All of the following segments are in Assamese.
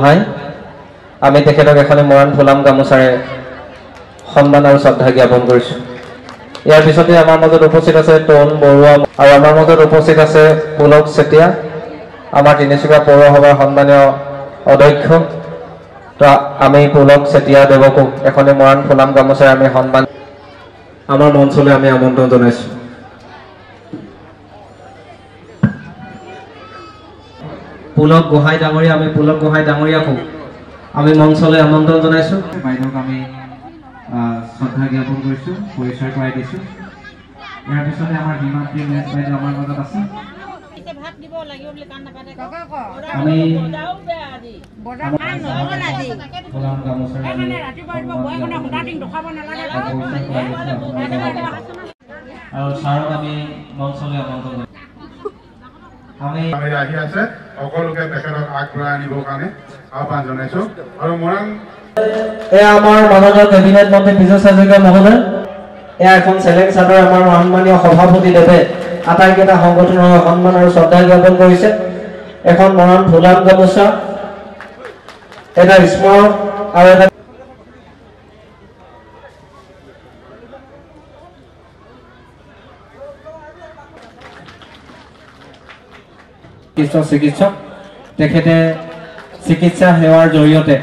ভাই আমি তেখেতক এখনে মৰাণ ফুলাম গামোচাৰে সন্মান আৰু শ্ৰদ্ধা জ্ঞাপন কৰিছো। ইয়াৰ পিছতে আমাৰ মাজত উপস্থিত আছে তৰুণ বৰুৱা আৰু আমাৰ মাজত উপস্থিত আছে পুলক চেতিয়া, আমাৰ তিনিচুকীয়া পৌৰসভাৰ সন্মানীয় অধ্যক্ষ। তো আমি পুলক চেতিয়া দেৱকো এখনে মৰাণ ফুলাম গামোচাৰে আমি সন্মান আমাৰ মঞ্চলৈ আমি আমন্ত্ৰণ জনাইছো। পুলক গোহাঁই ডাঙৰীয়া, আমি পুলক গোহাঁই ডাঙৰীয়াকো আমি মঞ্চলৈ আমন্ত্ৰণ জনাইছো। বাইদেউক আমি শ্ৰদ্ধা জ্ঞাপন কৰিছো, পৰিচয় কৰাই দিছো। ইয়াৰ পিছতে আমাৰ হিমাদ্ৰী মেজ বাইদেউ আমাৰ মাজত আছে। আমি আৰু ছাৰক আমি মঞ্চলৈ আমন্ত্ৰণ জনাইছো। আমি আহি আছে সকলোকে তেখেতক আগবঢ়াই আনিবৰ কাৰণে আহ্বান জনাইছো। আৰু মৰাণ এয়া আমাৰ মাননীয় কেবিনেট মন্ত্ৰী পীযুষ হাজৰিকা মহোদয়, এয়া এখন চেলেং চাদৰ আমাৰ সন্মানীয় সভাপতিদেৱে আটাইকেইটা সংগঠনৰ সন্মান আৰু শ্ৰদ্ধা জ্ঞাপন কৰিছে। এখন মৰাণ ফুলাম গামোচা, এটা স্মাৰক আৰু এটা চিকিৎসক, তেখেতে চিকিৎসা সেৱাৰ জৰিয়তে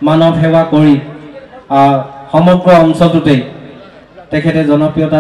মানৱ সেৱা কৰি সমগ্ৰ অঞ্চলটোতেই তেখেতে জনপ্ৰিয়তা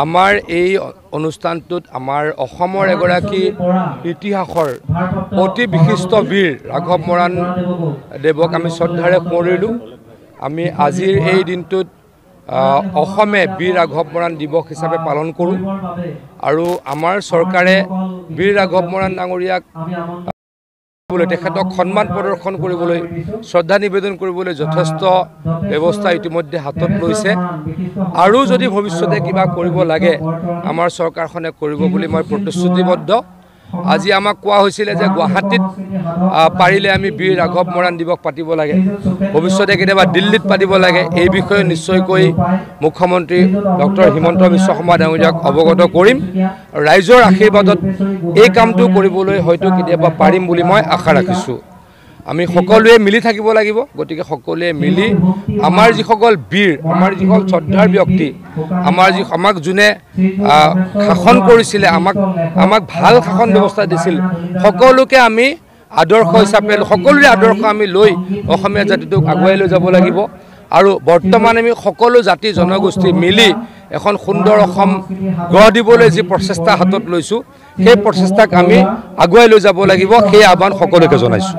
আমাৰ এই অনুষ্ঠানটোত আমাৰ অসমৰ এগৰাকী ইতিহাসৰ অতি বিশিষ্ট বীৰ ৰাঘৱ মৰাণ দেৱক আমি শ্ৰদ্ধাৰে সোঁৱৰিলোঁ। আমি আজিৰ এই দিনটোত অসমে বীৰ ৰাঘৱ মৰাণ দিৱস হিচাপে পালন কৰোঁ আৰু আমাৰ চৰকাৰে বীৰ ৰাঘৱ মৰাণ ডাঙৰীয়াক তেখেতক সন্মান প্ৰদৰ্শন কৰিবলৈ, শ্ৰদ্ধা নিবেদন কৰিবলৈ যথেষ্ট ব্যৱস্থা ইতিমধ্যে হাতত লৈছে আৰু যদি ভৱিষ্যতে কিবা কৰিব লাগে আমাৰ চৰকাৰখনে কৰিব বুলি মই প্ৰতিশ্ৰুতিবদ্ধ। আজি আমাক কোৱা হৈছিলে যে গুৱাহাটীত পাৰিলে আমি বীৰ ৰাঘৱ মৰাণ দিৱস পাতিব লাগে, ভৱিষ্যতে কেতিয়াবা দিল্লীত পাতিব লাগে। এই বিষয়ে নিশ্চয়কৈ মুখ্যমন্ত্ৰী ডক্টৰ হিমন্ত বিশ্ব শৰ্মা ডাঙৰীয়াক অৱগত কৰিম। ৰাইজৰ আশীৰ্বাদত এই কামটো কৰিবলৈ হয়তো কেতিয়াবা পাৰিম বুলি মই আশা ৰাখিছোঁ। আমি সকলোৱে মিলি থাকিব লাগিব। গতিকে সকলোৱে মিলি আমাৰ যিসকল বীৰ, আমাৰ যিসকল শ্ৰদ্ধাৰ ব্যক্তি, আমাক যোনে শাসন কৰিছিলে, আমাক ভাল শাসন ব্যৱস্থা দিছিল, সকলোকে আমি আদৰ্শ হিচাপে সকলোৰে আদৰ্শ আমি লৈ অসমীয়া জাতিটোক আগুৱাই লৈ যাব লাগিব। আৰু বৰ্তমান আমি সকলো জাতি জনগোষ্ঠী মিলি এখন সুন্দৰ অসম গঢ় দিবলৈ যি প্ৰচেষ্টা হাতত লৈছোঁ, সেই প্ৰচেষ্টাক আমি আগুৱাই লৈ যাব লাগিব। সেই আহ্বান সকলোকে জনাইছোঁ।